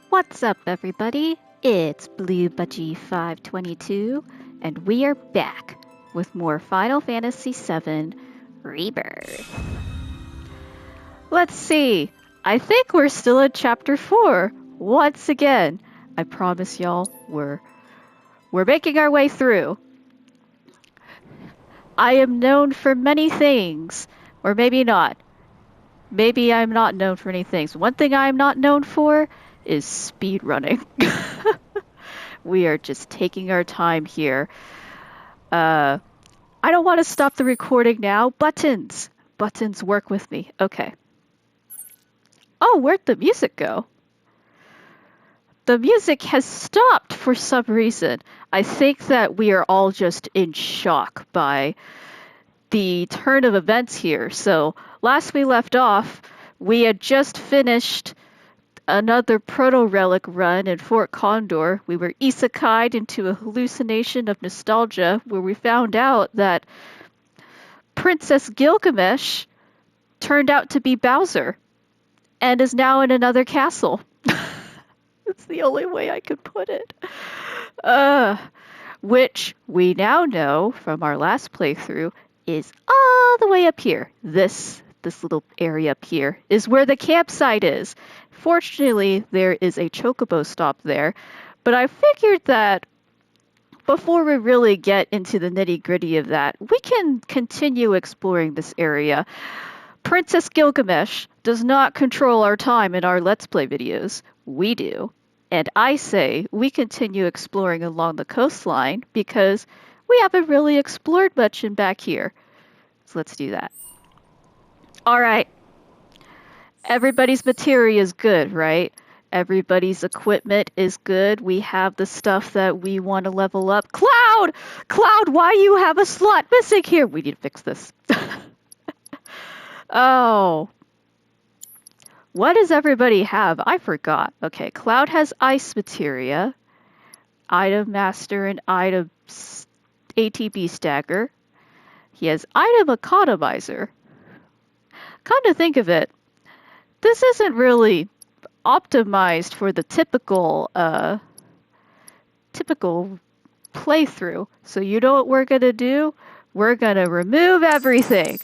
What's up, everybody? It's Blue Budgie 522, and we are back with more Final Fantasy VII Rebirth. Let's see. I think we're still at Chapter 4. Once again, I promise y'all, we're making our way through. I am known for many things, or maybe not. Maybe I'm not known for any things. One thing I'm not known for is speed running. We are just taking our time here. I don't want to stop the recording now. Buttons. Buttons work with me. Okay. Oh, where'd the music go? The music has stopped for some reason. I think that we are all just in shock by the turn of events here. So, last we left off, we had just finished another proto-relic run in Fort Condor. We were isekai'd into a hallucination of nostalgia where we found out that Princess Gilgamesh turned out to be Bowser and is now in another castle. That's the only way I could put it. Which we now know from our last playthrough is all the way up here. This little area up here is where the campsite is. Fortunately, there is a chocobo stop there, but I figured that before we really get into the nitty-gritty of that, we can continue exploring this area. Princess Gilgamesh does not control our time in our Let's Play videos. We do. And I say we continue exploring along the coastline because we haven't really explored much in back here. So let's do that. All right. Everybody's materia is good, right? Everybody's equipment is good. We have the stuff that we want to level up. Cloud! Cloud, why you have a slot missing here? We need to fix this. Oh. What does everybody have? I forgot. Okay, Cloud has ice materia, item master and item ATB stagger. He has item economizer. Come to think of it, this isn't really optimized for the typical playthrough. So you know what we're gonna do? We're gonna remove everything.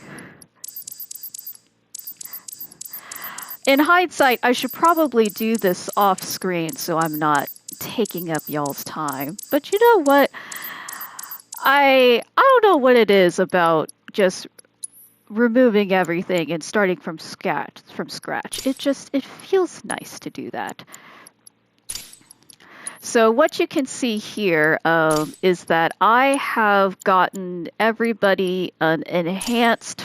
In hindsight, I should probably do this off screen so I'm not taking up y'all's time. But you know what? I don't know what it is about just removing everything and starting from scratch. It feels nice to do that. So what you can see here is that I have gotten everybody an enhanced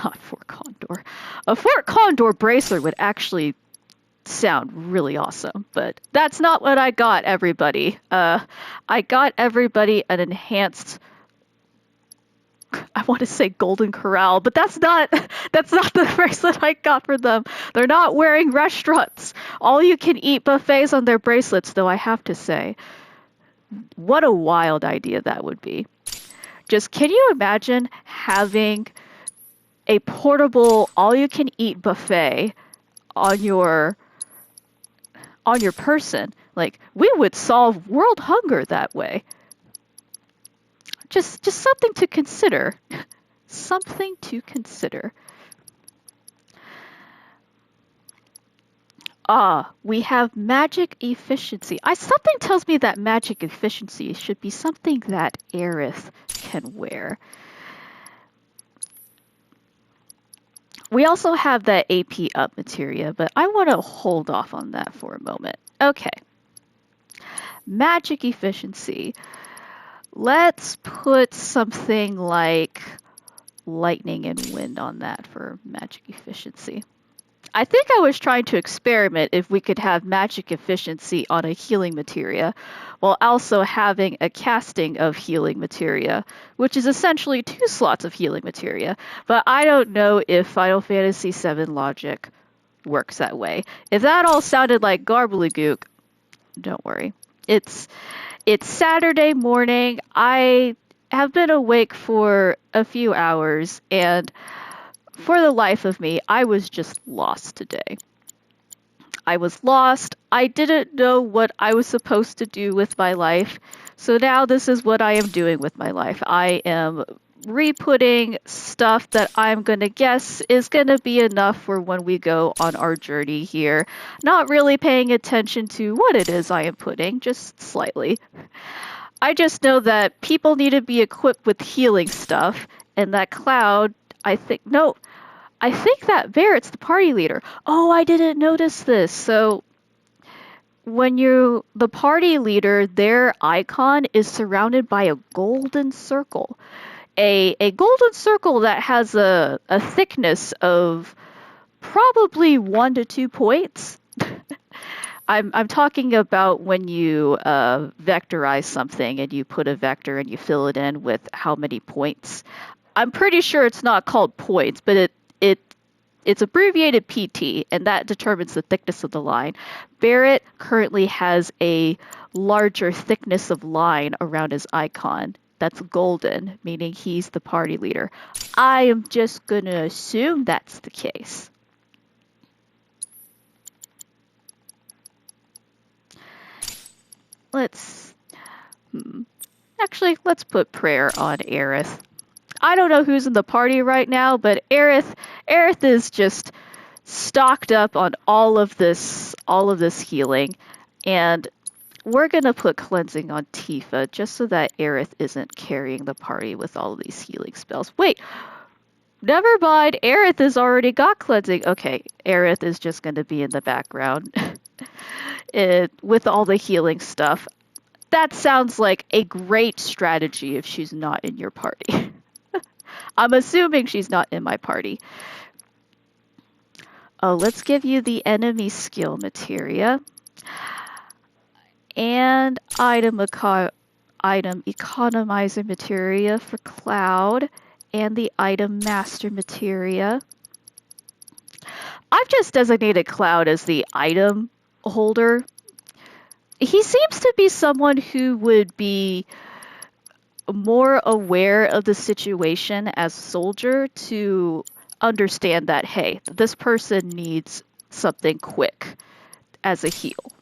not Fort Condor. A Fort Condor bracelet would actually sound really awesome, but that's not what I got everybody. I got everybody an enhanced, I want to say Golden Corral, but that's not the bracelet I got for them. They're not wearing restaurants. All you can eat buffets on their bracelets, though, I have to say. What a wild idea that would be. Just can you imagine having a portable all-you-can-eat buffet on your person? Like, we would solve world hunger that way. Just something to consider. Something to consider. We have magic efficiency. Something tells me that magic efficiency should be something that Aerith can wear. We also have that AP up materia, but I want to hold off on that for a moment. Okay. Magic efficiency. Let's put something like lightning and wind on that for magic efficiency. I think I was trying to experiment if we could have magic efficiency on a healing materia, while also having a casting of healing materia, which is essentially 2 slots of healing materia. But I don't know if Final Fantasy VII logic works that way. If that all sounded like garbledygook, don't worry. It's Saturday morning. I have been awake for a few hours, and for the life of me, I was just lost today. I was lost. I didn't know what I was supposed to do with my life. So now this is what I am doing with my life. I am re-putting stuff that I'm going to guess is going to be enough for when we go on our journey here. Not really paying attention to what it is I am putting, just slightly. I just know that people need to be equipped with healing stuff, and that Cloud, I think, no, I think that Barrett's the party leader. Oh, I didn't notice this. So when you the party leader, their icon is surrounded by a golden circle. A golden circle that has a thickness of probably 1 to 2 points. I'm talking about when you vectorize something and you put a vector and you fill it in with how many points. I'm pretty sure it's not called points, but it's abbreviated PT, and that determines the thickness of the line. Barrett currently has a larger thickness of line around his icon. That's golden, meaning he's the party leader. I am just gonna assume that's the case. Let's actually let's put prayer on Aerith. I don't know who's in the party right now, but Aerith is just stocked up on all of this healing, and we're gonna put cleansing on Tifa just so that Aerith isn't carrying the party with all of these healing spells. Wait, never mind. Aerith has already got cleansing. Okay, Aerith is just gonna be in the background with all the healing stuff. That sounds like a great strategy if she's not in your party. I'm assuming she's not in my party. Oh, let's give you the enemy skill materia and item economizer materia for Cloud and the item master materia. I've just designated Cloud as the item holder. He seems to be someone who would be more aware of the situation as soldier to understand that, hey, this person needs something quick as a heal.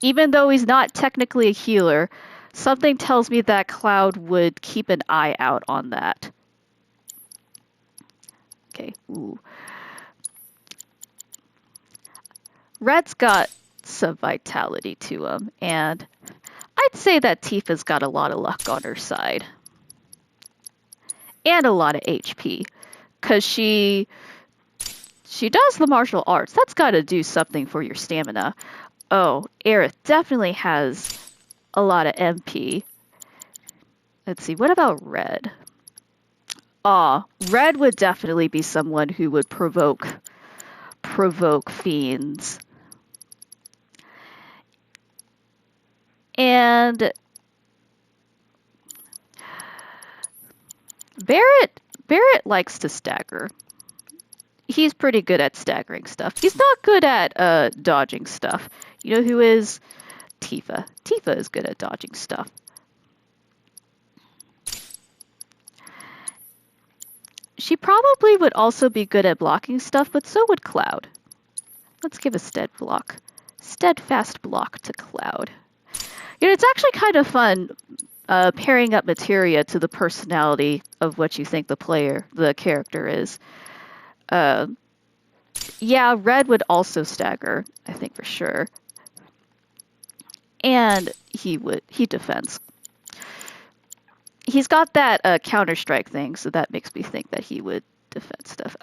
Even though he's not technically a healer, something tells me that Cloud would keep an eye out on that. Okay, ooh. Red's got some vitality to him, and I'd say that Tifa's got a lot of luck on her side. And a lot of HP. Because she does the martial arts. That's got to do something for your stamina. Oh, Aerith definitely has a lot of MP. Let's see, what about Red? Red would definitely be someone who would provoke fiends. And Barrett likes to stagger. He's pretty good at staggering stuff. He's not good at dodging stuff. You know who is? Tifa. Tifa is good at dodging stuff. She probably would also be good at blocking stuff, but so would Cloud. Let's give a steadfast block to Cloud. You know, it's actually kind of fun pairing up materia to the personality of what you think the character is. Yeah, Red would also stagger, I think for sure. And he defends. He's got that counter-strike thing, so that makes me think that he would defend stuff.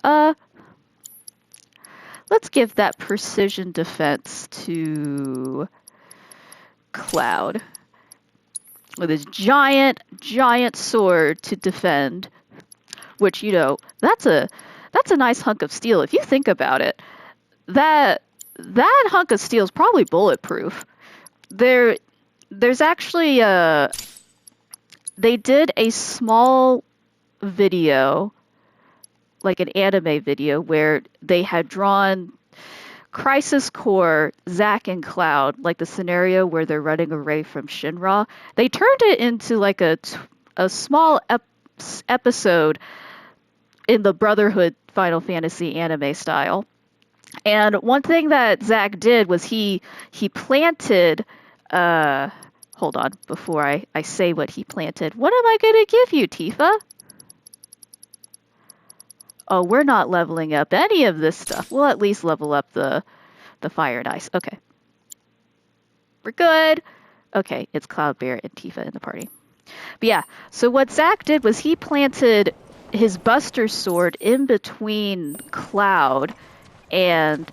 Let's give that precision defense to Cloud. With his giant sword to defend. Which, you know, that's a nice hunk of steel. If you think about it, that hunk of steel is probably bulletproof. There's actually they did a small video, like an anime video, where they had drawn Crisis Core, Zack, and Cloud, like the scenario where they're running away from Shinra. They turned it into like a small episode in the Brotherhood Final Fantasy anime style. And one thing that Zach did was he planted. Hold on, before I say what he planted. What am I gonna give you, Tifa? Oh, we're not leveling up any of this stuff. We'll at least level up the fire and ice. Okay. We're good. Okay, it's Cloud Bear and Tifa in the party. But yeah, so what Zach did was he planted his Buster Sword in between Cloud and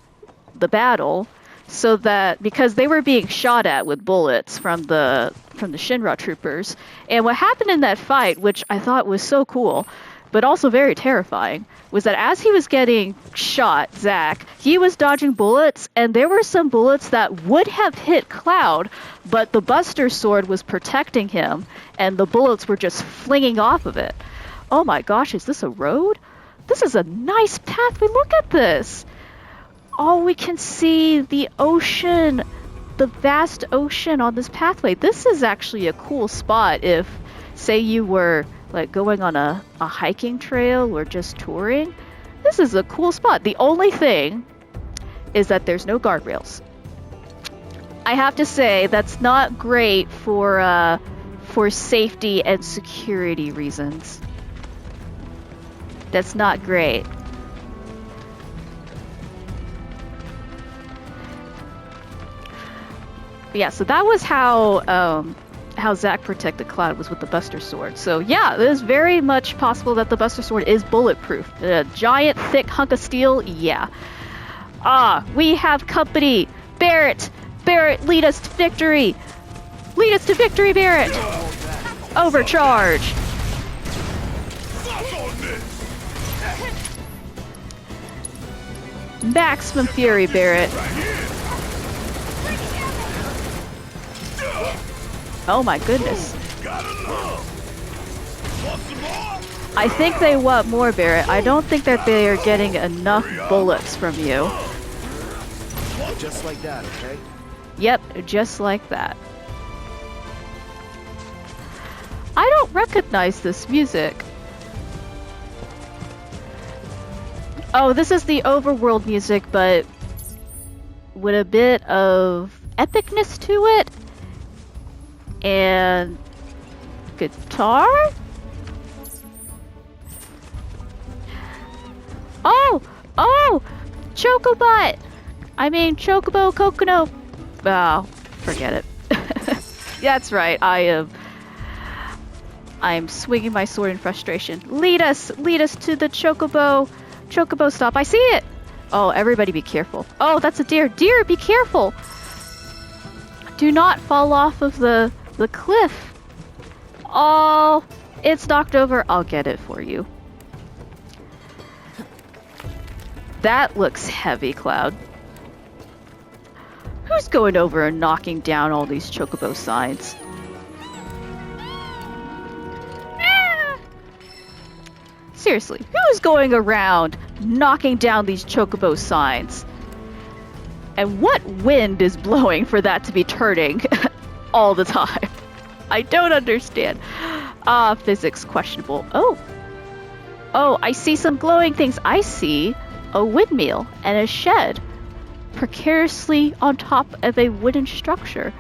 the battle, so that because they were being shot at with bullets from the Shinra troopers, and what happened in that fight, which I thought was so cool, but also very terrifying, was that as he was getting shot, Zach, he was dodging bullets, and there were some bullets that would have hit Cloud, but the Buster Sword was protecting him, and the bullets were just flinging off of it. Oh my gosh, is this a road? This is a nice pathway. Look at this. Oh, we can see the ocean, the vast ocean on this pathway. This is actually a cool spot if, say, you were like going on a hiking trail or just touring. This is a cool spot. The only thing is that there's no guardrails. I have to say that's not great for safety and security reasons. That's not great. Yeah, so that was how Zack protected Cloud, was with the Buster Sword. So yeah, it is very much possible that the Buster Sword is bulletproof. A giant, thick hunk of steel, yeah. We have company. Barret, lead us to victory. Lead us to victory, Barret. Overcharge. Maximum fury, Barret. Oh my goodness. I think they want more, Barret. I don't think that they are getting enough bullets from you. Just like that, okay? Yep, just like that. I don't recognize this music. Oh, this is the overworld music, but with a bit of epicness to it. And guitar? Oh! Chocobot! I mean, Chocobo Kokono. Oh, forget it. That's right, I'm swinging my sword in frustration. Lead us to the Chocobo stop. I see it! Oh, everybody be careful. Oh, that's a deer. Deer, be careful! Do not fall off of the cliff. Oh, it's knocked over. I'll get it for you. That looks heavy, Cloud. Who's going over and knocking down all these Chocobo signs? Seriously, who's going around knocking down these Chocobo signs? And what wind is blowing for that to be turning all the time? I don't understand. Physics questionable. Oh, I see some glowing things. I see a windmill and a shed precariously on top of a wooden structure.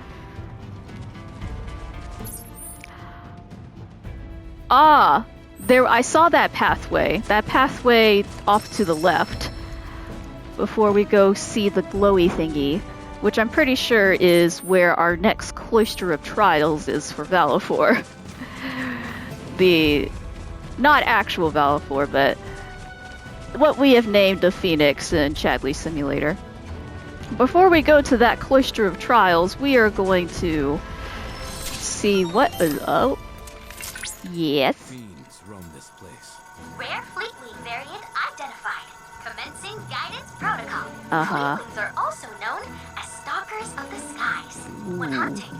There, I saw that pathway. That pathway off to the left. Before we go see the glowy thingy, which I'm pretty sure is where our next Cloister of Trials is for Valifor. The not actual Valifor, but what we have named the Phoenix in Chadley Simulator. Before we go to that Cloister of Trials, we are going to see what is... Oh. Yes. Fiends roam this place. Rare Fleetwing variant identified. Commencing guidance protocol. Uh-huh. Fleetwings are also known as stalkers of the skies. When hunting,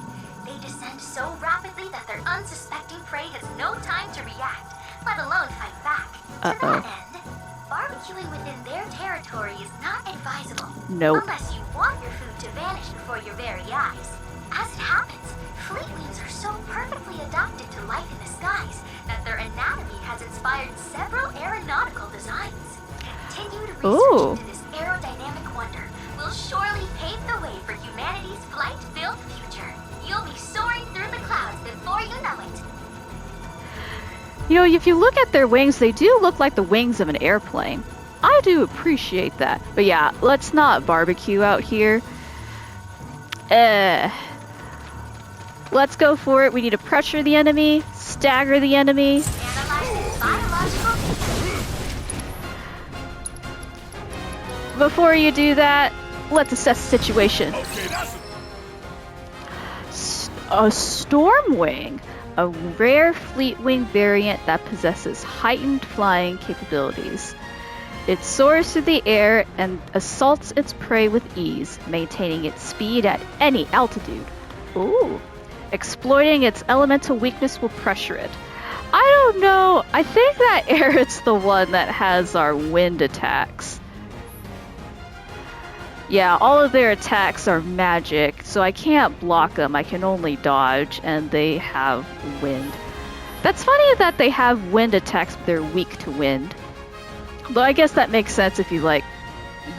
they descend so rapidly that their unsuspecting prey has no time to react, let alone fight back. To that end, barbecuing within their territory is not advisable. Nope. Unless you want your food to vanish before your very eyes. As it happens, fleetwings are so perfectly adapted to life in the skies that their anatomy has inspired several aeronautical designs. Continued research into this aerodynamic Fantasy's flight-filled future. You'll be soaring through the clouds before you know it. You know, if you look at their wings, they do look like the wings of an airplane. I do appreciate that. But yeah, let's not barbecue out here. Let's go for it. We need to pressure the enemy, stagger the enemy. Analyzing biological data. Before you do that, let's assess the situation. Okay, that's A Stormwing, a rare Fleetwing variant that possesses heightened flying capabilities. It soars through the air and assaults its prey with ease, maintaining its speed at any altitude. Ooh. Exploiting its elemental weakness will pressure it. I don't know. I think that Aerith's the one that has our wind attacks. Yeah, all of their attacks are magic, so I can't block them. I can only dodge, and they have wind. That's funny that they have wind attacks, but they're weak to wind. Though I guess that makes sense if you, like,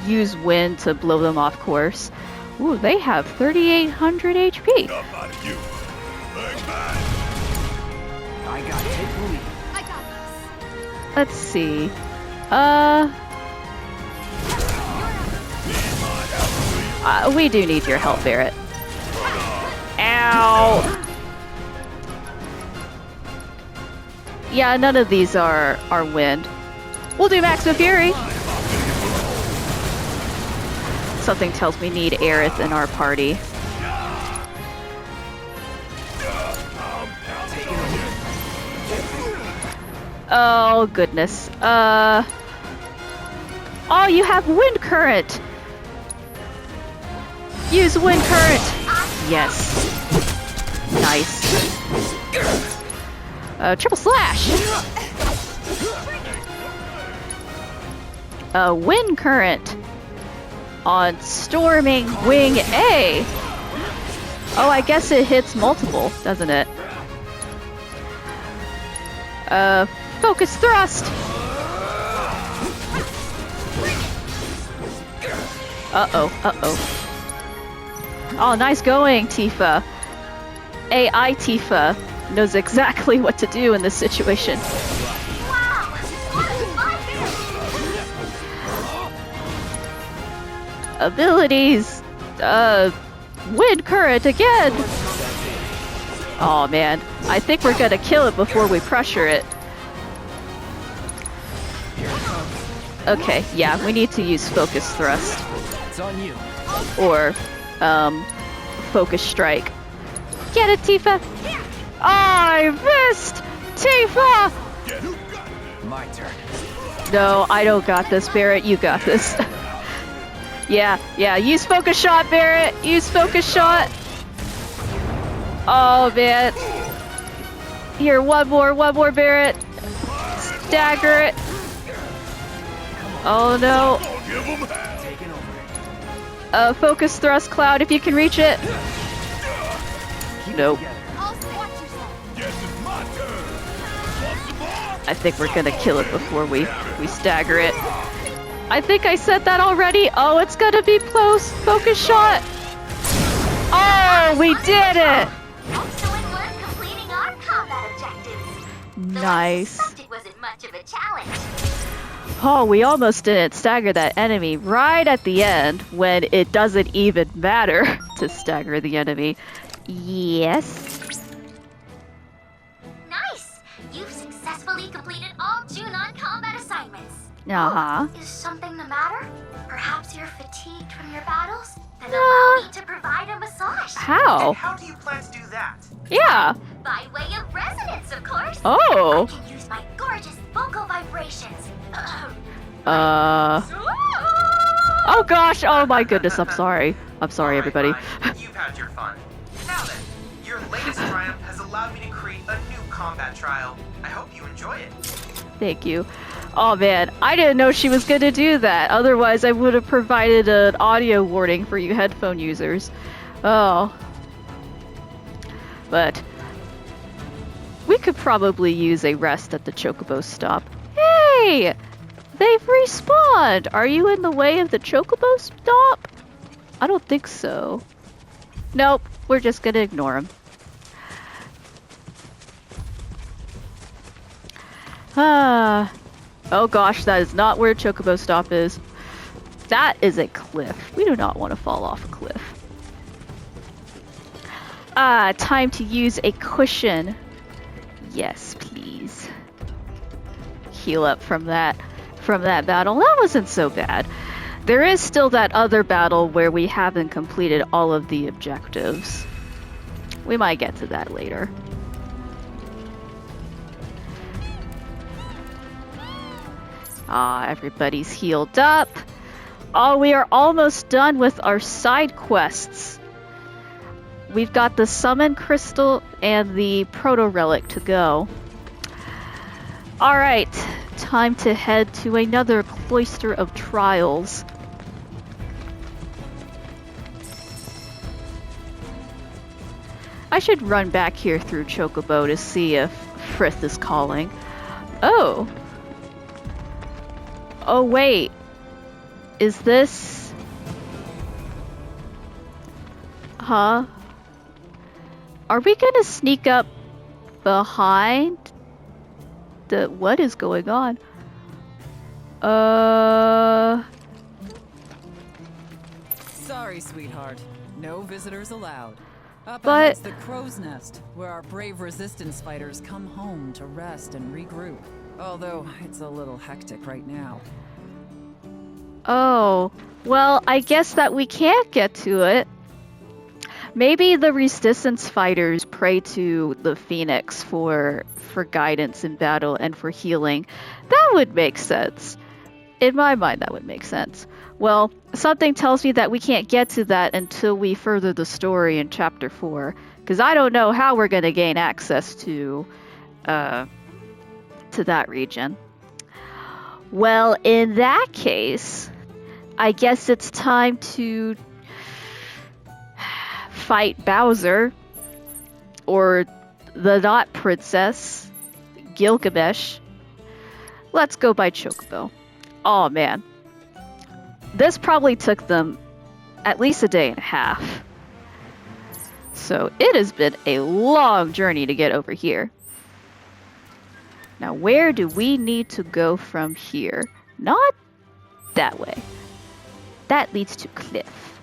use wind to blow them off course. Ooh, they have 3,800 HP. up out of you. Bang, bang. I got it. Take the lead. I got this. Let's see. We do need your help, Barrett. Ow! Yeah, none of these are wind. We'll do Maximum Fury. Something tells me we need Aerith in our party. Oh, goodness. Oh, you have Wind Current! Use Wind Current! Yes. Nice. Triple Slash! Wind Current on Storming Wing A. Oh, I guess it hits multiple, doesn't it? Focus Thrust! Uh-oh, uh-oh. Oh, nice going, Tifa. AI Tifa knows exactly what to do in this situation. Wow! What a fire! Abilities! Wind Current again! Oh man, I think we're gonna kill it before we pressure it. Okay, yeah, we need to use Focus Thrust. It's on you. Or, Focus Strike. Get it, Tifa! I missed! Tifa! My turn. No, I don't got this, Barrett. You got this. Yeah, use Focus Shot, Barrett! Use Focus Shot! Oh, man. Here, one more, Barrett. Stagger it. Oh, no. Give 'em hell. Taking over. Focus Thrust Cloud if you can reach it. Nope. I'll watch yourself. Guess it's my turn. Want some more? I think we're gonna kill it before we stagger it. I think I said that already. Oh, it's gonna be close. Focus Shot. Oh, we did it! Excellent work completing our combat objectives. Though I Nice. suspect it wasn't much of a challenge. Oh, we almost didn't stagger that enemy right at the end when it doesn't even matter to stagger the enemy. Yes. Nice! You've successfully completed all Junon combat assignments. Uh-huh. Is something the matter? Perhaps you're fatigued from your battles? Then allow me to provide a massage. How? How do you plan to do that? Yeah. By way of resonance, of course. Oh. I can use my gorgeous vocal vibrations. Oh gosh. Oh my goodness. I'm sorry. I'm sorry, everybody. Fine. You've had your fun. Now then, your latest triumph has allowed me to create a new combat trial. I hope you enjoy it. Thank you. Oh man, I didn't know she was gonna do that. Otherwise, I would have provided an audio warning for you headphone users. Oh. But we could probably use a rest at the Chocobo stop. Hey! They've respawned! Are you in the way of the Chocobo stop? I don't think so. Nope, we're just gonna ignore him. Ah. Oh gosh, that is not where Chocobo Stop is. That is a cliff. We do not want to fall off a cliff. Ah, time to use a cushion. Yes, please. Heal up from that battle. That wasn't so bad. There is still that other battle where we haven't completed all of the objectives. We might get to that later. Ah, everybody's healed up. Oh, we are almost done with our side quests. We've got the Summon Crystal and the Proto Relic to go. Alright, time to head to another Cloister of Trials. I should run back here through Chocobo to see if Frith is calling. Oh! Oh wait, is this... Huh? Are we gonna sneak up behind? What is going on? Sorry, sweetheart. No visitors allowed. Up But- ahead's the Crow's Nest, where our brave resistance fighters come home to rest and regroup. Although, it's a little hectic right now. Oh, well, I guess that we can't get to it. Maybe the resistance fighters pray to the Phoenix for guidance in battle and for healing. That would make sense. In my mind, that would make sense. Well, something tells me that we can't get to that until we further the story in Chapter 4. Because I don't know how we're going to gain access to that region. Well, in that case, I guess it's time to fight Bowser, or the Not Princess, Gilgamesh. Let's go by Chocobo. Oh man. This probably took them at least a day and a half. So it has been a long journey to get over here. Now where do we need to go from here? Not that way. That leads to cliff.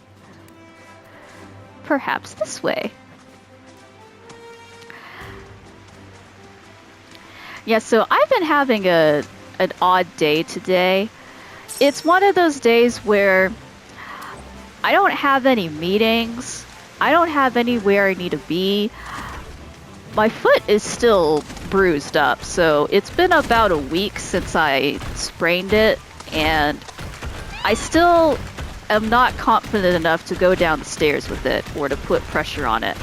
Perhaps this way. Yeah, so I've been having an odd day today. It's one of those days where I don't have any meetings. I don't have anywhere I need to be. My foot is still bruised up, so it's been about a week since I sprained it, and I still am not confident enough to go down the stairs with it or to put pressure on it.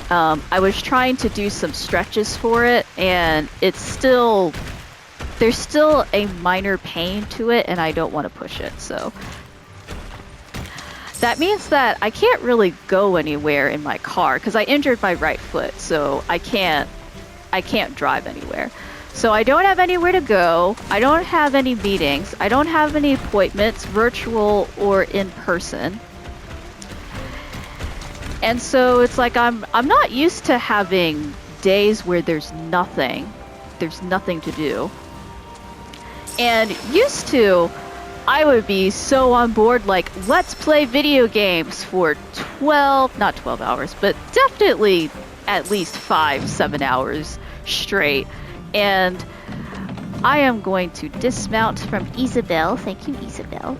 I was trying to do some stretches for it, and there's still a minor pain to it, and I don't want to push it, so. That means that I can't really go anywhere in my car, because I injured my right foot, so I can't drive anywhere. So I don't have anywhere to go, I don't have any meetings, I don't have any appointments, virtual or in person. And so it's like I'm not used to having days where there's nothing to do. And used to, I would be so on board, like, let's play video games for not 12 hours, but definitely at least 5-7 hours straight. And I am going to dismount from Isabelle. Thank you, Isabelle.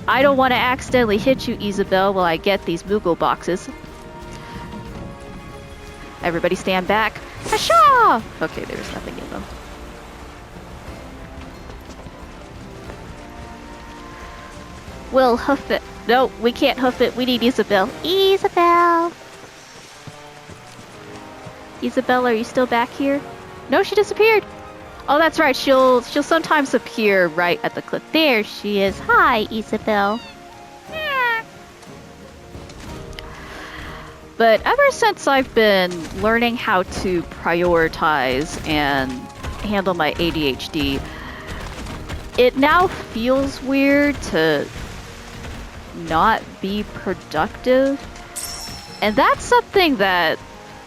I don't want to accidentally hit you, Isabelle, while I get these Moogle boxes. Everybody stand back. Hasha! Okay, there's nothing in them. We'll hoof it. No, we can't hoof it. We need Isabelle. Isabelle! Isabelle, are you still back here? No, she disappeared. Oh, that's right. She'll sometimes appear right at the cliff. There she is. Hi, Isabelle. But ever since I've been learning how to prioritize and handle my ADHD, it now feels weird to not be productive. And that's something that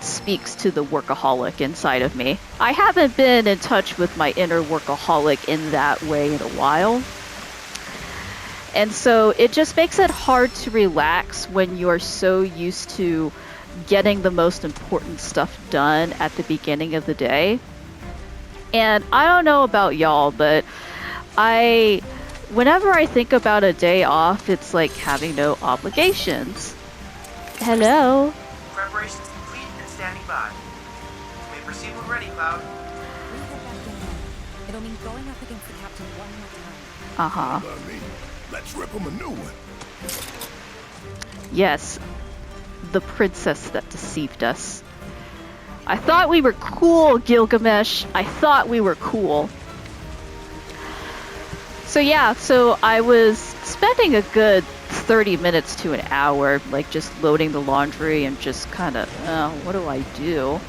speaks to the workaholic inside of me. I haven't been in touch with my inner workaholic in that way in a while. And so it just makes it hard to relax when you're so used to getting the most important stuff done at the beginning of the day. And I don't know about y'all, but whenever I think about a day off, it's like having no obligations. Hello? Preparations complete and standing by. You may proceed when ready, Cloud. We'll get back in. It'll mean going up against the captain one more time. Uh-huh. I mean, let's rip him a new one. Yes. The princess that deceived us. I thought we were cool, Gilgamesh. I thought we were cool. So yeah, so I was spending a good 30 minutes to an hour, like just loading the laundry and just kind of, what do I do?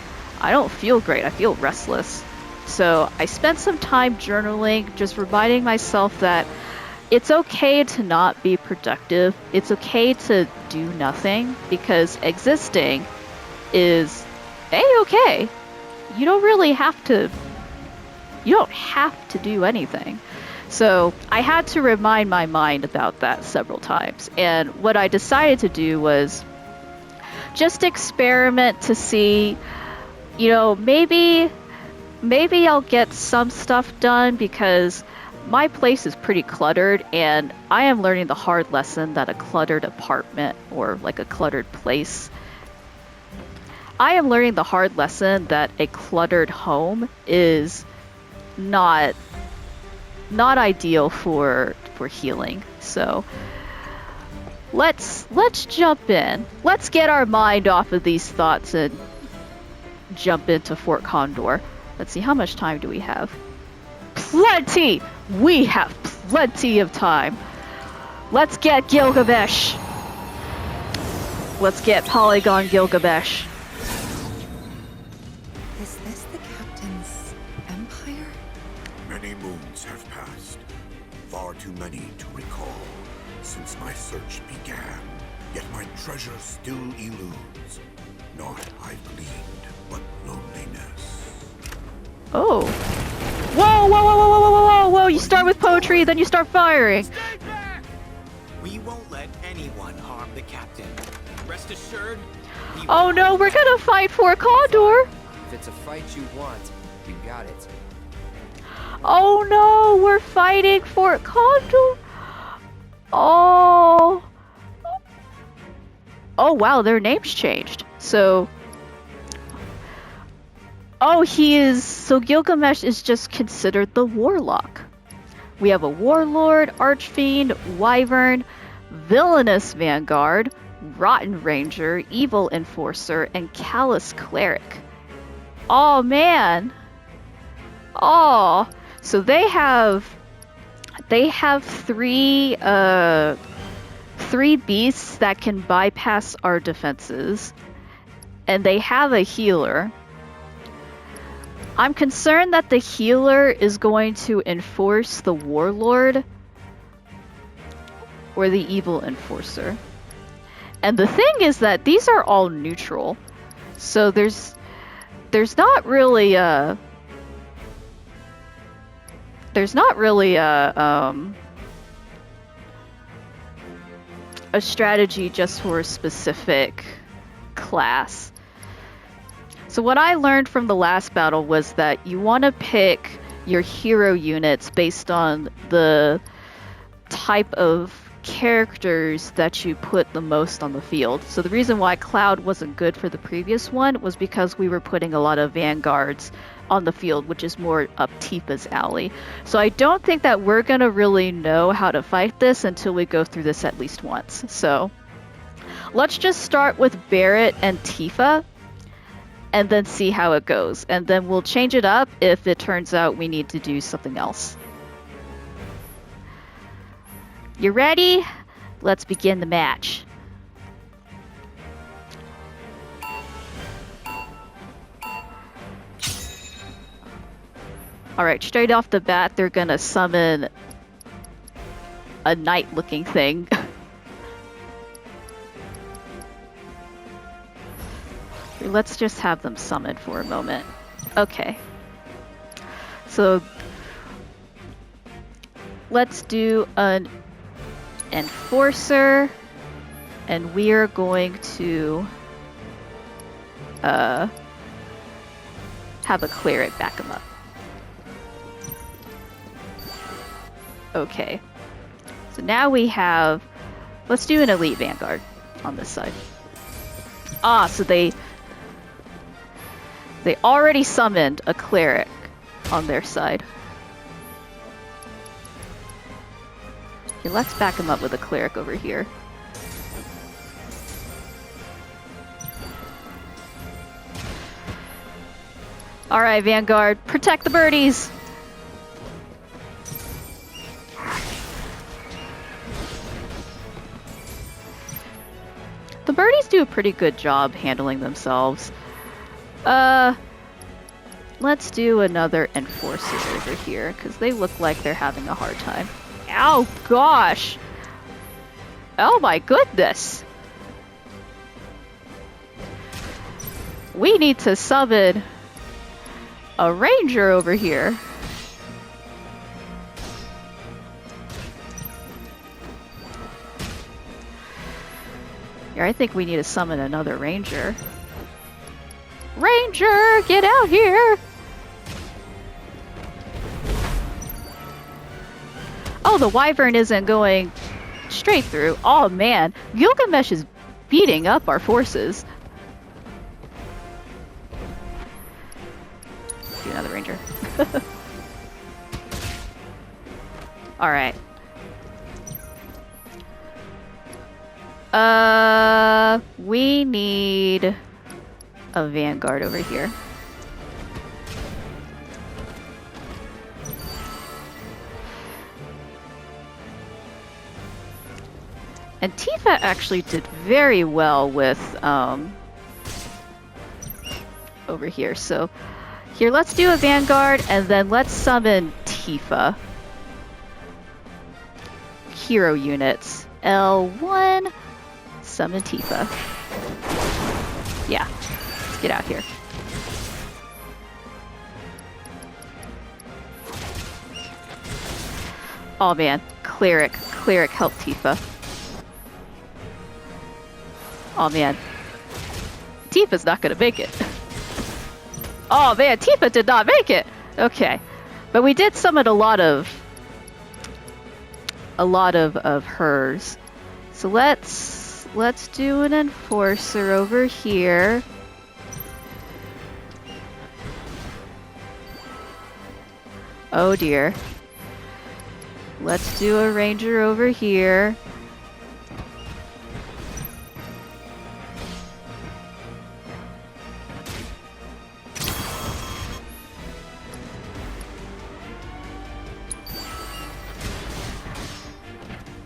I don't feel great. I feel restless. So I spent some time journaling, just reminding myself that it's okay to not be productive. It's okay to do nothing, because existing is A-okay. You don't have to do anything. So I had to remind my mind about that several times. And what I decided to do was just experiment to see, maybe I'll get some stuff done, because my place is pretty cluttered, and I am learning the hard lesson that a cluttered apartment, or like a cluttered place, I am learning the hard lesson that a cluttered home is not ideal for healing. So let's jump in. Let's get our mind off of these thoughts and jump into Fort Condor. Let's see, how much time do we have? Plenty! We have plenty of time. Let's get Gilgamesh. Let's get Polygon Gilgamesh. Is this the captain's empire? Many moons have passed. Far too many to recall since my search began. Yet my treasure still eludes. Naught I've gleaned but loneliness. Oh. Whoa, whoa, whoa, whoa, whoa, whoa, whoa, whoa, you start with poetry, then you start firing. Stay back! We won't let anyone harm the captain. Rest assured. Oh no, we're gonna fight Fort Condor. If it's a fight you want, you got it. Oh no, we're fighting Fort Condor. Oh. Oh wow, their name's changed. So. Oh, so Gilgamesh is just considered the warlock. We have a warlord, archfiend, wyvern, villainous vanguard, rotten ranger, evil enforcer, and callous cleric. Oh man. Oh, so they have three beasts that can bypass our defenses, and they have a healer. I'm concerned that the healer is going to enforce the warlord or the evil enforcer. And the thing is that these are all neutral. So there's not really a strategy just for a specific class. So what I learned from the last battle was that you want to pick your hero units based on the type of characters that you put the most on the field. So the reason why Cloud wasn't good for the previous one was because we were putting a lot of vanguards on the field, which is more up Tifa's alley. So I don't think that we're going to really know how to fight this until we go through this at least once. So let's just start with Barrett and Tifa, and then see how it goes. And then we'll change it up if it turns out we need to do something else. You ready? Let's begin the match. Alright, straight off the bat, they're gonna summon a knight-looking thing. Let's just have them summoned for a moment. Okay. So let's do an enforcer, and we are going to have a cleric back him up. Okay. So now we have, let's do an elite vanguard on this side. Ah, so they already summoned a cleric on their side. Okay, let's back him up with a cleric over here. Alright, Vanguard, protect the birdies! The birdies do a pretty good job handling themselves. Let's do another enforcer over here, because they look like they're having a hard time. Ow, gosh! Oh my goodness! We need to summon a ranger over here. Yeah, I think we need to summon another ranger. Ranger, get out here! Oh, the wyvern isn't going straight through. Oh man, Gilgamesh is beating up our forces. Do another ranger. Alright. We need a vanguard over here. And Tifa actually did very well with over here. So here, let's do a vanguard and then let's summon Tifa. Hero units. L1, summon Tifa. Yeah, let's get out here. Oh man, cleric help Tifa. Oh man, Tifa's not gonna make it. Oh man, Tifa did not make it. Okay, but we did summon a lot of hers. So let's do an enforcer over here. Oh dear. Let's do a ranger over here.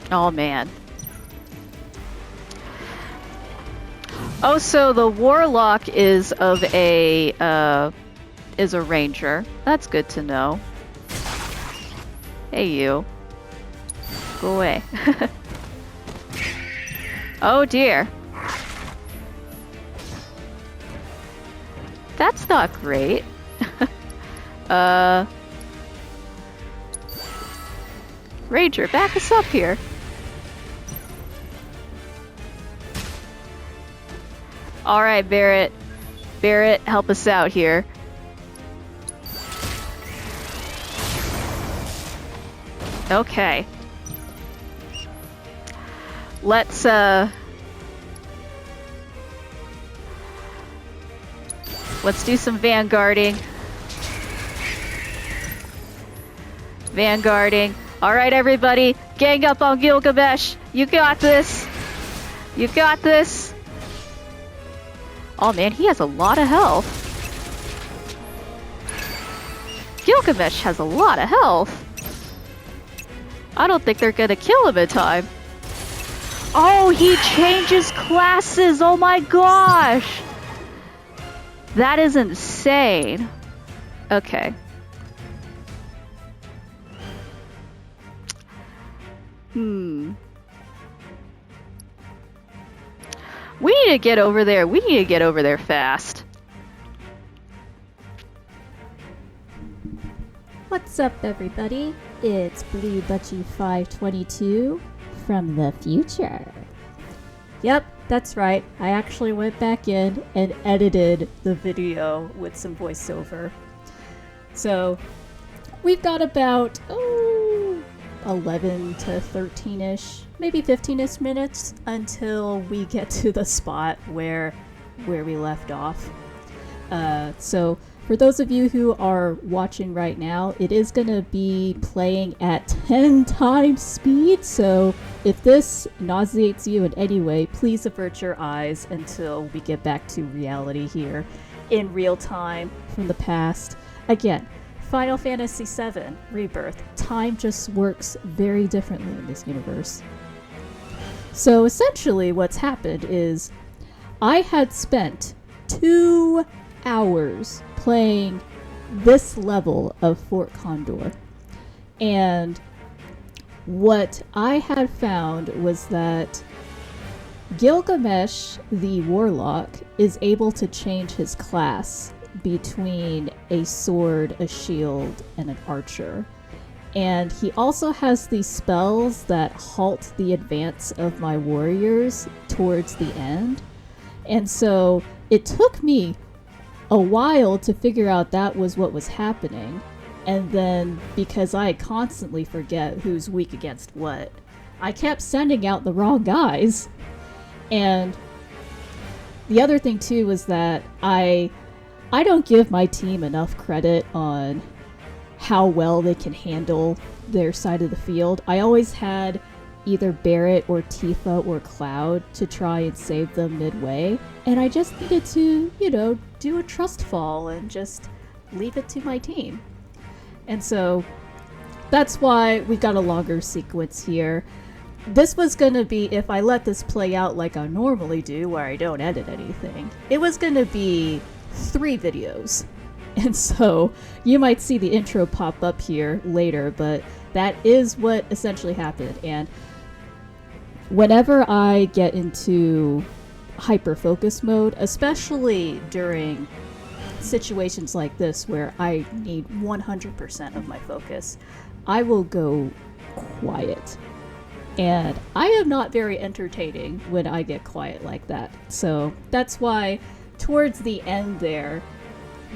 Oh man. Oh, so the warlock is of a ranger. That's good to know. Hey you. Go away. Oh dear. That's not great. Ranger, back us up here. Alright, Barrett. Barrett, help us out here. Okay. Let's do some vanguarding. Vanguarding. Alright, everybody. Gang up on Gilgamesh. You got this. You got this. Oh man, he has a lot of health. Gilgamesh has a lot of health. I don't think they're gonna kill him in time. Oh, he changes classes! Oh my gosh! That is insane. Okay. We need to get over there. We need to get over there fast. What's up, everybody? It's Blue Butchie 522 from the future. Yep, that's right. I actually went back in and edited the video with some voiceover. So, we've got about 11 to 13-ish, maybe 15-ish minutes until we get to the spot where we left off. So for those of you who are watching right now, it is going to be playing at 10 times speed, so if this nauseates you in any way, please avert your eyes until we get back to reality here in real time from the past. Again, Final Fantasy VII Rebirth. Time just works very differently in this universe. So essentially what's happened is I had spent 2 hours playing this level of Fort Condor, and what I had found was that Gilgamesh, the warlock, is able to change his class between a sword, a shield, and an archer. And he also has these spells that halt the advance of my warriors towards the end. And so it took me a while to figure out that was what was happening. And then, because I constantly forget who's weak against what, I kept sending out the wrong guys. And the other thing too was that I don't give my team enough credit on how well they can handle their side of the field. I always had either Barrett or Tifa or Cloud to try and save them midway, and I just needed to, do a trust fall and just leave it to my team. And so that's why we've got a longer sequence here. This was gonna be, if I let this play out like I normally do, where I don't edit anything, it was gonna be 3 videos. And so you might see the intro pop up here later, but that is what essentially happened. And whenever I get into hyper focus mode, especially during situations like this where I need 100% of my focus, I will go quiet. And I am not very entertaining when I get quiet like that. So that's why towards the end there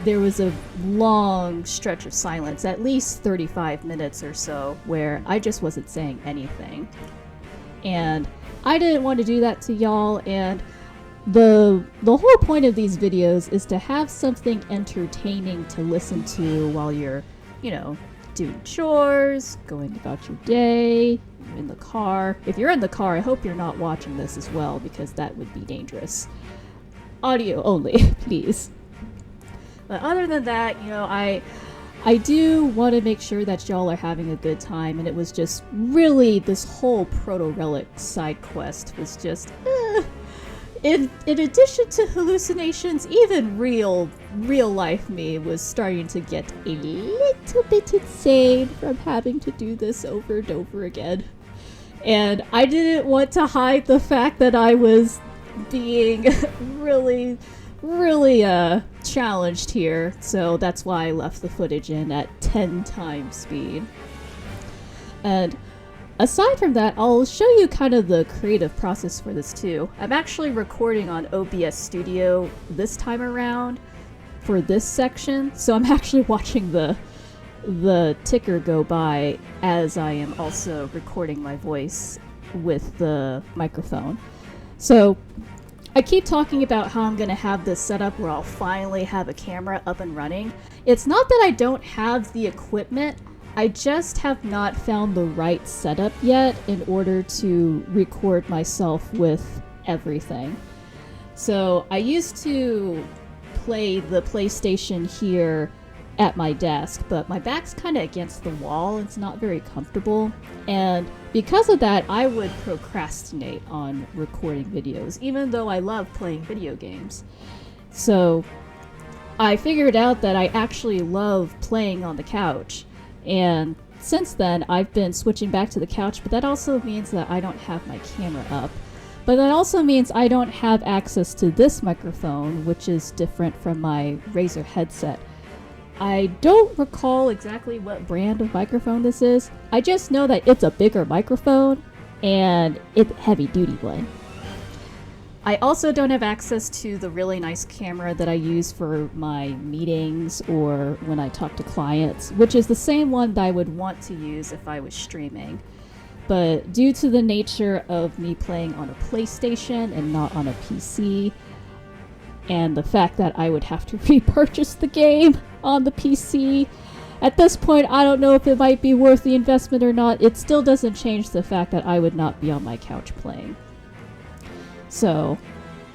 was a long stretch of silence, at least 35 minutes or so, where I just wasn't saying anything. And I didn't want to do that to y'all, and the whole point of these videos is to have something entertaining to listen to while you're, doing chores, going about your day, in the car. If you're in the car, I hope you're not watching this as well, because that would be dangerous. Audio only, please. But other than that, I do want to make sure that y'all are having a good time, and it was just really, this whole Proto-Relic side quest was just, in addition to hallucinations, even real life me was starting to get a little bit insane from having to do this over and over again. And I didn't want to hide the fact that I was being really challenged here, so that's why I left the footage in at 10 times speed. And aside from that, I'll show you kind of the creative process for this too. I'm actually recording on OBS Studio this time around for this section, so I'm actually watching the ticker go by as I am also recording my voice with the microphone. So I keep talking about how I'm going to have this set up where I'll finally have a camera up and running. It's not that I don't have the equipment, I just have not found the right setup yet in order to record myself with everything. So I used to play the PlayStation here at my desk, but my back's kind of against the wall. It's not very comfortable, and because of that, I would procrastinate on recording videos, even though I love playing video games. So I figured out that I actually love playing on the couch, and since then I've been switching back to the couch, but that also means that I don't have my camera up. But that also means I don't have access to this microphone, which is different from my Razer headset. I don't recall exactly what brand of microphone this is. I just know that it's a bigger microphone, and it's a heavy-duty one. I also don't have access to the really nice camera that I use for my meetings or when I talk to clients, which is the same one that I would want to use if I was streaming. But due to the nature of me playing on a PlayStation and not on a PC, and the fact that I would have to repurchase the game on the PC, at this point I don't know if it might be worth the investment or not. It still doesn't change the fact that I would not be on my couch playing. So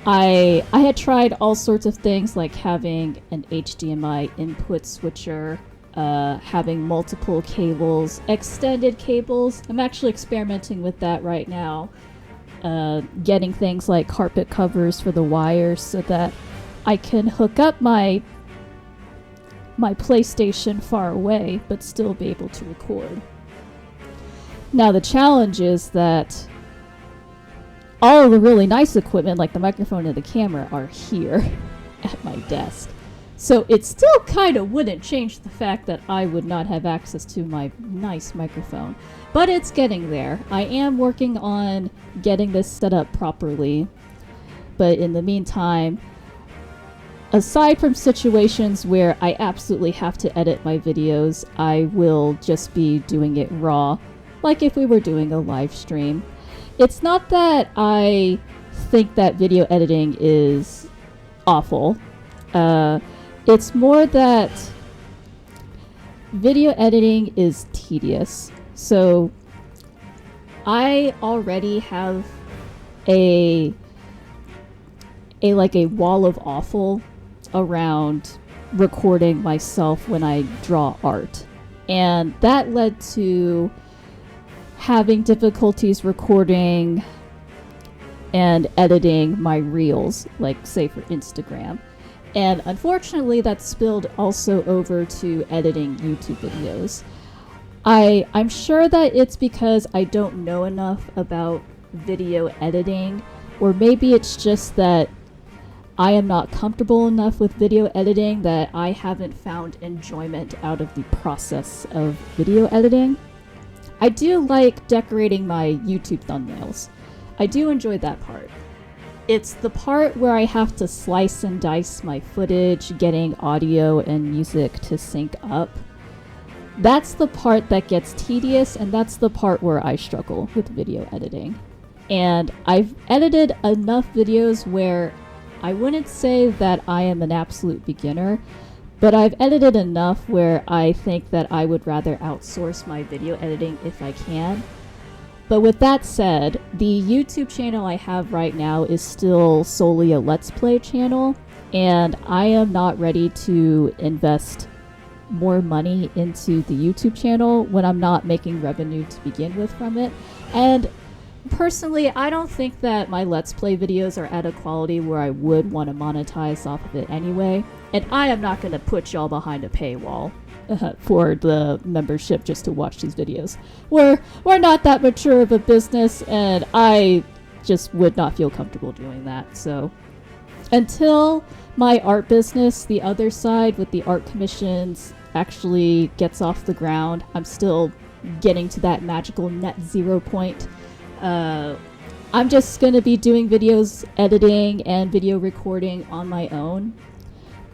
I had tried all sorts of things like having an HDMI input switcher, having multiple cables, extended cables. I'm actually experimenting with that right now. Getting things like carpet covers for the wires so that I can hook up my PlayStation far away but still be able to record. Now the challenge is that all of the really nice equipment like the microphone and the camera are here at my desk. So it still kind of wouldn't change the fact that I would not have access to my nice microphone. But it's getting there. I am working on getting this set up properly. But in the meantime, aside from situations where I absolutely have to edit my videos, I will just be doing it raw, like if we were doing a live stream. It's not that I think that video editing is awful. It's more that video editing is tedious. So I already have a wall of awful around recording myself when I draw art. And that led to having difficulties recording and editing my reels, like say for Instagram. And unfortunately, that spilled also over to editing YouTube videos. I'm sure that it's because I don't know enough about video editing, or maybe it's just that I am not comfortable enough with video editing that I haven't found enjoyment out of the process of video editing. I do like decorating my YouTube thumbnails. I do enjoy that part. It's the part where I have to slice and dice my footage, getting audio and music to sync up. That's the part that gets tedious, and that's the part where I struggle with video editing. And I've edited enough videos where I wouldn't say that I am an absolute beginner, but I've edited enough where I think that I would rather outsource my video editing if I can. But with that said, the YouTube channel I have right now is still solely a Let's Play channel, and I am not ready to invest more money into the YouTube channel when I'm not making revenue to begin with from it. And personally, I don't think that my Let's Play videos are at a quality where I would want to monetize off of it anyway, and I am not going to put y'all behind a paywall for the membership just to watch these videos. We're not that mature of a business, and I just would not feel comfortable doing that. So until my art business, the other side with the art commissions, actually gets off the ground, I'm still getting to that magical net zero point. I'm just gonna be doing videos editing and video recording on my own,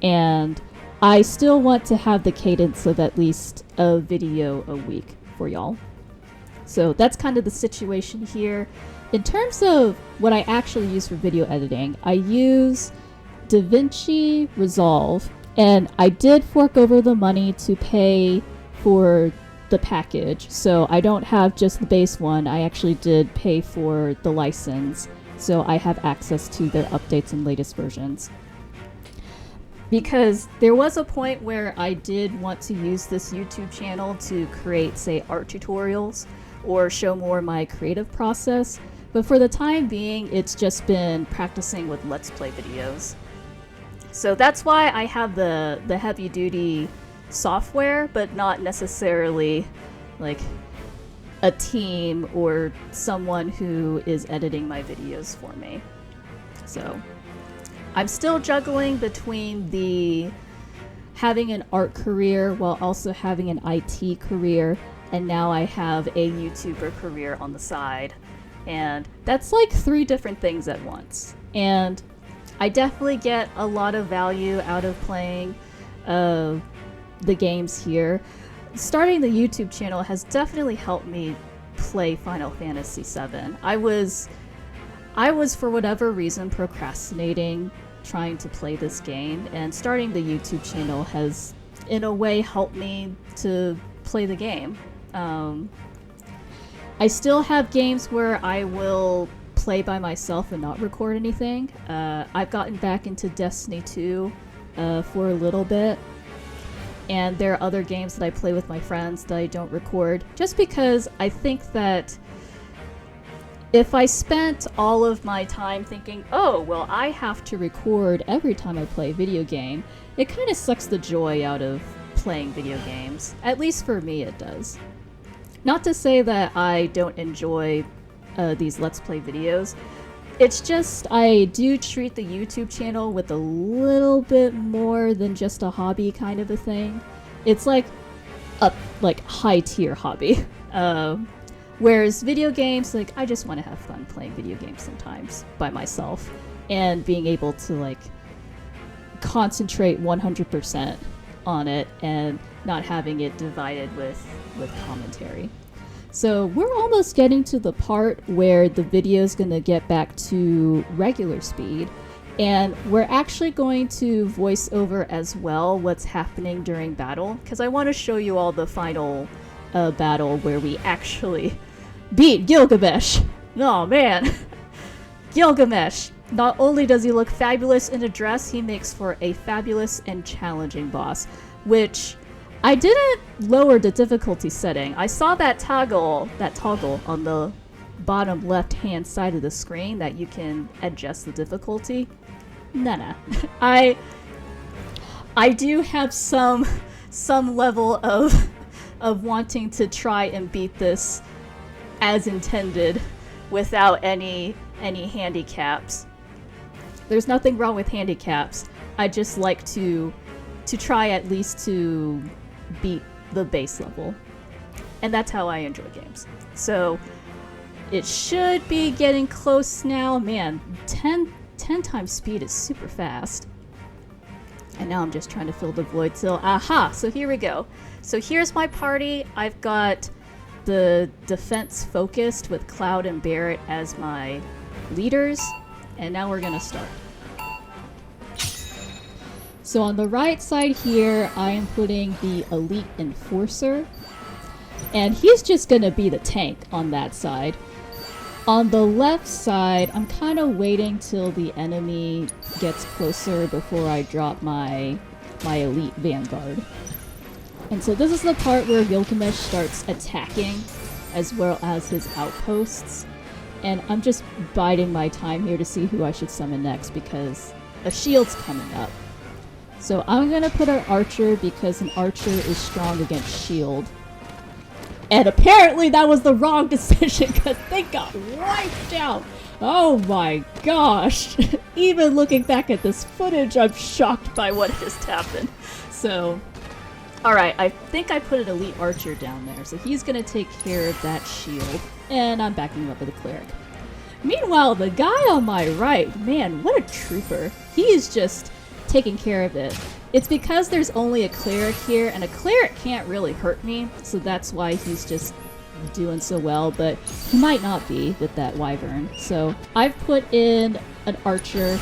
and I still want to have the cadence of at least a video a week for y'all. So that's kind of the situation here. In terms of what I actually use for video editing, I use DaVinci Resolve, and I did fork over the money to pay for the package, so I don't have just the base one. I actually did pay for the license, so I have access to their updates and latest versions. Because there was a point where I did want to use this YouTube channel to create, say, art tutorials or show more my creative process, but for the time being, it's just been practicing with Let's Play videos. So that's why I have the heavy-duty software, but not necessarily like a team or someone who is editing my videos for me. So I'm still juggling between the having an art career while also having an IT career, and now I have a YouTuber career on the side. And that's like 3 different things at once. And I definitely get a lot of value out of playing the games here. Starting the YouTube channel has definitely helped me play Final Fantasy VII. I was for whatever reason procrastinating trying to play this game, and starting the YouTube channel has in a way helped me to play the game. I still have games where I will play by myself and not record anything. I've gotten back into Destiny 2 for a little bit, and there are other games that I play with my friends that I don't record, just because I think that if I spent all of my time thinking, oh, well, I have to record every time I play a video game, it kind of sucks the joy out of playing video games. At least for me, it does. Not to say that I don't enjoy these Let's Play videos. It's just I do treat the YouTube channel with a little bit more than just a hobby kind of a thing. It's like a high-tier hobby. Whereas video games, like, I just want to have fun playing video games sometimes by myself and being able to, like, concentrate 100% on it and not having it divided with commentary. So we're almost getting to the part where the video is going to get back to regular speed, and we're actually going to voice over as well what's happening during battle, because I want to show you all the final battle where we actually beat Gilgamesh. Oh man. Gilgamesh. Not only does he look fabulous in a dress, he makes for a fabulous and challenging boss, which I didn't lower the difficulty setting. I saw that toggle on the bottom left hand side of the screen that you can adjust the difficulty. Nah. I do have some level of wanting to try and beat this as intended without any handicaps. There's nothing wrong with handicaps. I just like to try at least to beat the base level. And that's how I enjoy games. So it should be getting close now. Man, 10 times speed is super fast. And now I'm just trying to fill the void till... Aha! So here we go. So here's my party. I've got the defense focused with Cloud and Barrett as my leaders. And now we're gonna start. So on the right side here, I am putting the Elite Enforcer. And he's just gonna be the tank on that side. On the left side, I'm kind of waiting till the enemy gets closer before I drop my Elite Vanguard. And so this is the part where Gilgamesh starts attacking, as well as his outposts. And I'm just biding my time here to see who I should summon next, because a shield's coming up. So I'm gonna put an archer, because an archer is strong against shield. And apparently that was the wrong decision, because they got wiped out. Oh my gosh. Even looking back at this footage, I'm shocked by what just happened. So, alright, I think I put an elite archer down there, so he's gonna take care of that shield. And I'm backing him up with a cleric. Meanwhile, the guy on my right, man, what a trooper. He is just taking care of it. It's because there's only a cleric here, and a cleric can't really hurt me, so that's why he's just doing so well, but he might not be with that wyvern. So I've put in an archer,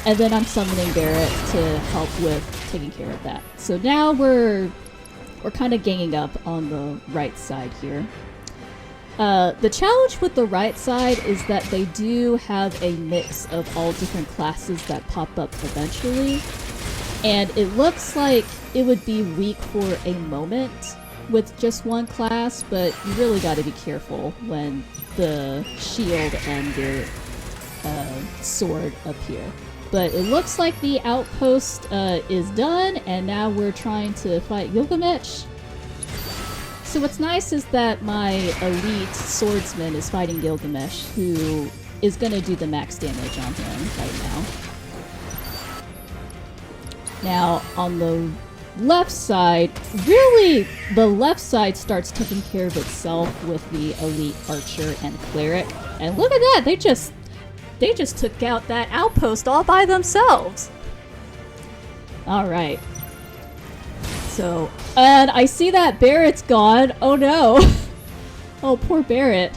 and then I'm summoning Barrett to help with taking care of that. So now we're kind of ganging up on the right side here. The challenge with the right side is that they do have a mix of all different classes that pop up eventually. And it looks like it would be weak for a moment with just one class, but you really got to be careful when the shield and the sword appear. But it looks like the outpost is done, and now we're trying to fight Gilgamesh. So what's nice is that my elite swordsman is fighting Gilgamesh, who is going to do the max damage on him right now. Now, on the left side, really, the left side starts taking care of itself with the elite archer and cleric. And look at that, they just took out that outpost all by themselves. Alright. So, and I see that Barrett's gone. Oh no. Oh, poor Barrett.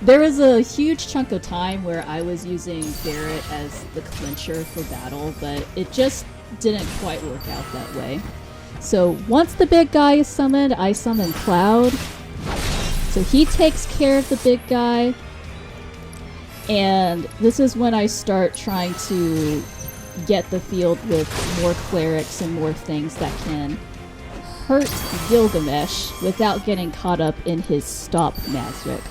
There was a huge chunk of time where I was using Barrett as the clincher for battle, but it just didn't quite work out that way. So once the big guy is summoned, I summon Cloud. So he takes care of the big guy. And this is when I start trying to get the field with more clerics and more things that can hurt Gilgamesh without getting caught up in his stop magic.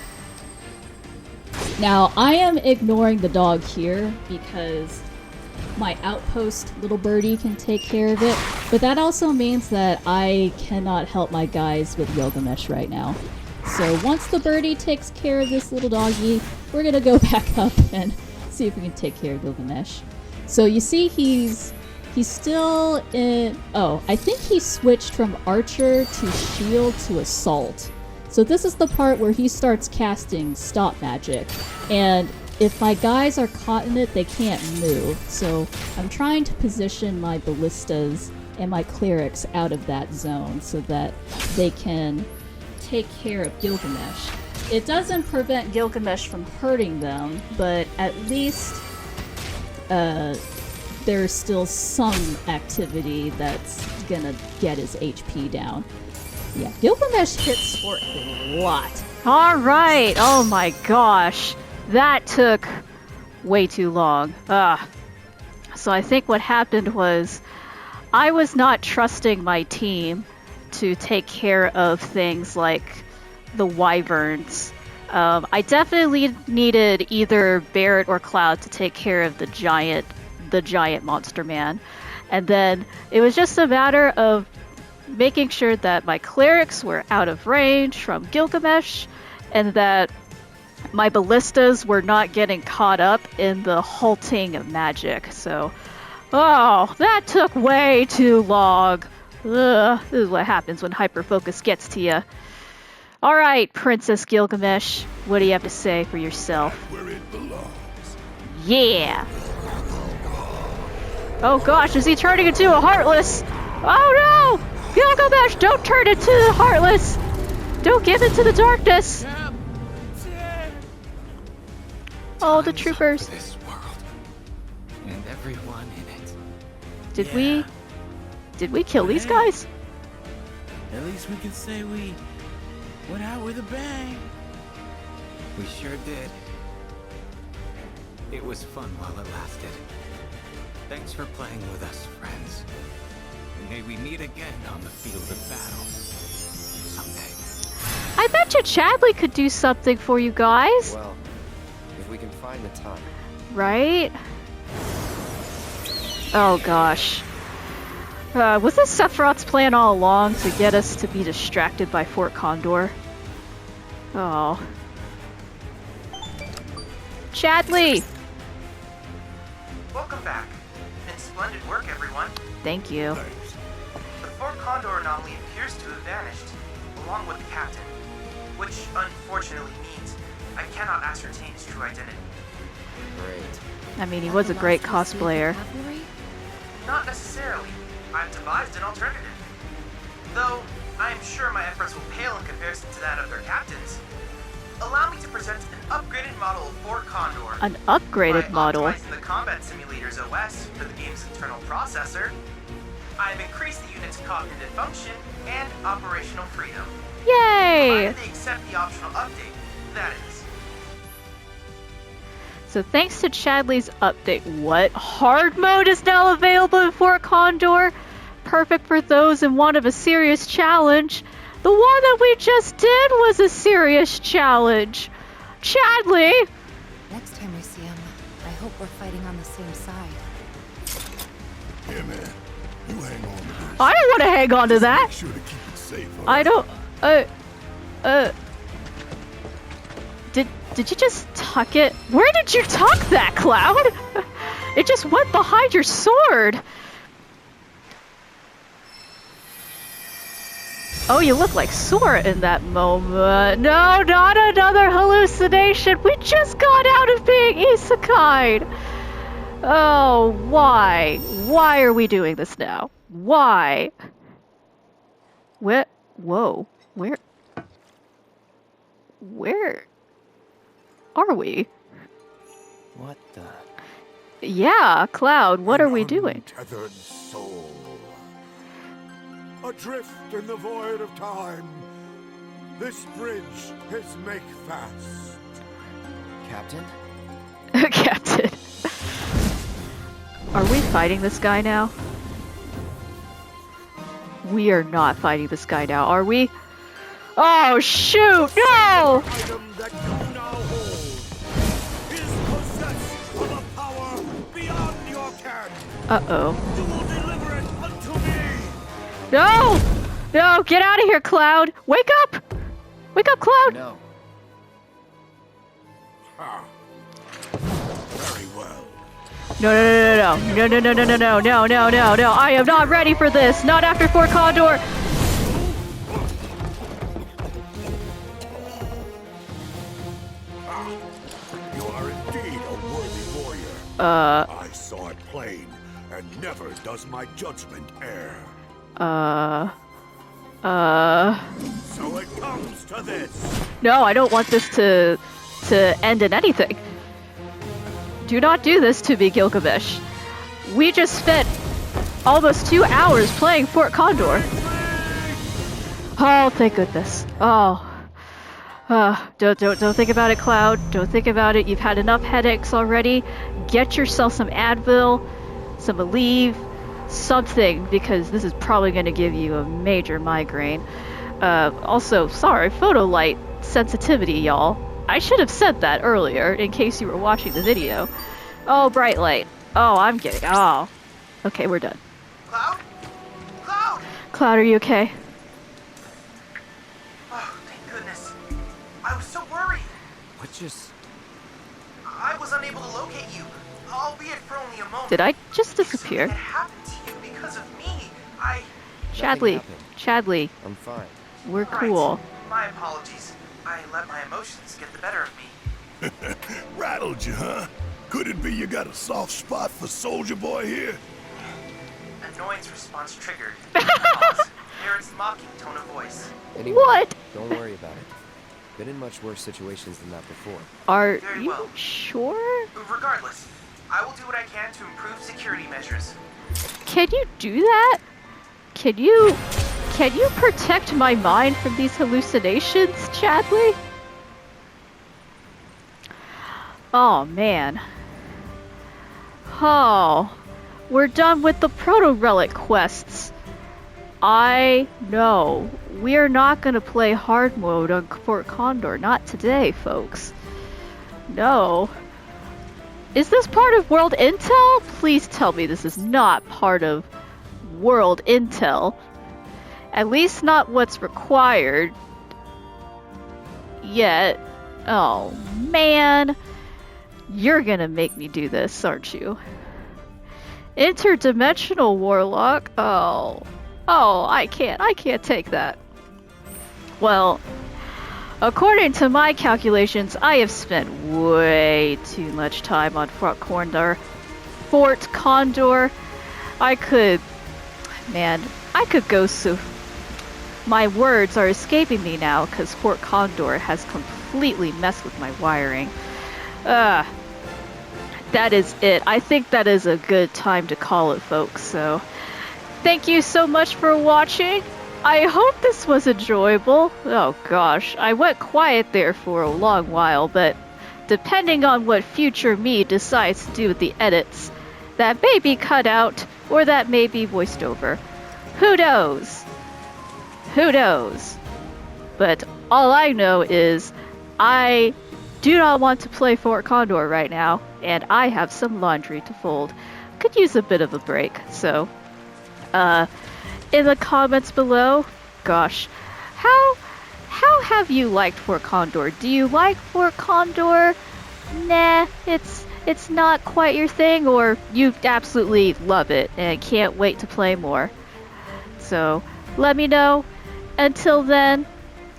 Now, I am ignoring the dog here because my outpost little birdie can take care of it, but that also means that I cannot help my guys with Gilgamesh right now. So once the birdie takes care of this little doggy, we're gonna go back up and see if we can take care of Gilgamesh. So you see he's still in... Oh, I think he switched from archer to shield to assault. So this is the part where he starts casting stop magic. And if my guys are caught in it, they can't move. So I'm trying to position my ballistas and my clerics out of that zone so that they can take care of Gilgamesh. It doesn't prevent Gilgamesh from hurting them, but at least there's still some activity that's gonna get his HP down. Yeah, Gilgamesh hits for a lot. Alright, oh my gosh. That took way too long. So I think what happened was I was not trusting my team to take care of things like the wyverns. I definitely needed either Barrett or Cloud to take care of the giant monster man. And then it was just a matter of making sure that my clerics were out of range from Gilgamesh and that my ballistas were not getting caught up in the halting of magic. So, oh, that took way too long. Ugh, this is what happens when hyperfocus gets to you. Alright, Princess Gilgamesh, what do you have to say for yourself? Where it belongs. Yeah! Oh gosh, is he turning into a Heartless? Oh no! Gilgamesh, don't turn into the Heartless! Don't give into the darkness! Oh, the troopers. This world and everyone in it. Did we kill these guys? At least we can say we went out with a bang. We sure did. It was fun while it lasted. Thanks for playing with us, friends. May we meet again on the field of battle someday. I bet you Chadley could do something for you guys. Well, if we can find the time. Right? Oh gosh. Was this Sephiroth's plan all along to get us to be distracted by Fort Condor? Oh. Chadley! Welcome back. And splendid work, everyone. Thank you. The Fort Condor anomaly appears to have vanished, along with the captain. Which, unfortunately, means I cannot ascertain his true identity. Great. I mean, he was a great cosplayer. Not necessarily. I've devised an alternative. Though, I am sure my efforts will pale in comparison to that of their captains. Allow me to present an upgraded model of Fort Condor. An upgraded model? By optimizing the combat simulator's OS for the game's internal processor, I have increased the unit's cognitive function and operational freedom. Yay! Provided they accept the optional update, that is. So thanks to Chadley's update, what? Hard mode is now available in Fort Condor? Perfect for those in want of a serious challenge. The one that we just did was a serious challenge. Chadley! Next time we see him, I hope we're fighting on the same side. Yeah, man. You hang on to this. I don't want to hang on to that. Make sure to keep it safe. I don't... Uh, uh. Did you just tuck it? Where did you tuck that, Cloud? It just went behind your sword. Oh, you look like Sora in that moment. No, not another hallucination. We just got out of being isekai'd. Oh, why? Why are we doing this now? Why? Where? Whoa. Where are we? What the? Yeah, Cloud, what are we doing? Untethered soul. Adrift in the void of time. This bridge is make fast. Captain? Captain. Are we fighting this guy now? We are not fighting this guy now, are we? Oh, shoot! No! Item that you now hold is possessed of a power beyond your ken. Uh-oh. You will deliver it unto me. No! No, get out of here, Cloud! Wake up! Wake up, Cloud! No. Ha. Very well. No, I am not ready for this! Not after Fort Condor! You are indeed a worthy warrior. I saw it plain, and never does my judgment err. So it comes to this. No, I don't want this to end in anything. Do not do this to me, Gilgamesh. We just spent almost 2 hours playing Fort Condor. Oh, thank goodness. Oh. Don't think about it, Cloud. Don't think about it. You've had enough headaches already. Get yourself some Advil, some Aleve, something, because this is probably going to give you a major migraine. Also, sorry, photo light sensitivity, y'all. I should have said that earlier, in case you were watching the video. Oh, bright light. Oh, I'm getting... Oh. Okay, we're done. Cloud? Cloud! Cloud, are you okay? Oh, thank goodness. I was so worried. What just... I was unable to locate you, albeit for only a moment. Did I just disappear? It happened to you because of me. Chadley. Chadley. I'm fine. We're cool. My apologies. I let my emotions get the better of me. Rattled you, huh? Could it be you got a soft spot for Soldier Boy here? Annoyance response triggered. Pause. Eric's mocking tone of voice. Anyway, What? Don't worry about it. Been in much worse situations than that before. Are Very you well. sure? Regardless, I will do what I can to improve security measures. Can you do that? Can you protect my mind from these hallucinations, Chadley? Oh, man. Oh, we're done with the proto-relic quests. I know. We're not gonna play hard mode on Fort Condor. Not today, folks. No. Is this part of World Intel? Please tell me this is not part of World Intel. At least not what's required. Yet. Oh, man. You're gonna make me do this, aren't you? Interdimensional Warlock? Oh, I can't take that. Well, according to my calculations, I have spent way too much time on Fort Condor. I could go so... My words are escaping me now because Fort Condor has completely messed with my wiring. That is it. I think that is a good time to call it, folks. So, thank you so much for watching. I hope this was enjoyable. Oh gosh, I went quiet there for a long while, but depending on what future me decides to do with the edits, that may be cut out, or that may be voiced over. Who knows? Who knows? But all I know is I do not want to play Fort Condor right now, and I have some laundry to fold. Could use a bit of a break, so in the comments below, gosh, how have you liked Fort Condor? Do you like Fort Condor? Nah, it's not quite your thing, or you absolutely love it and can't wait to play more. So let me know. Until then,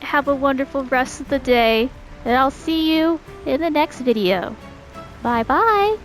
have a wonderful rest of the day, and I'll see you in the next video. Bye bye!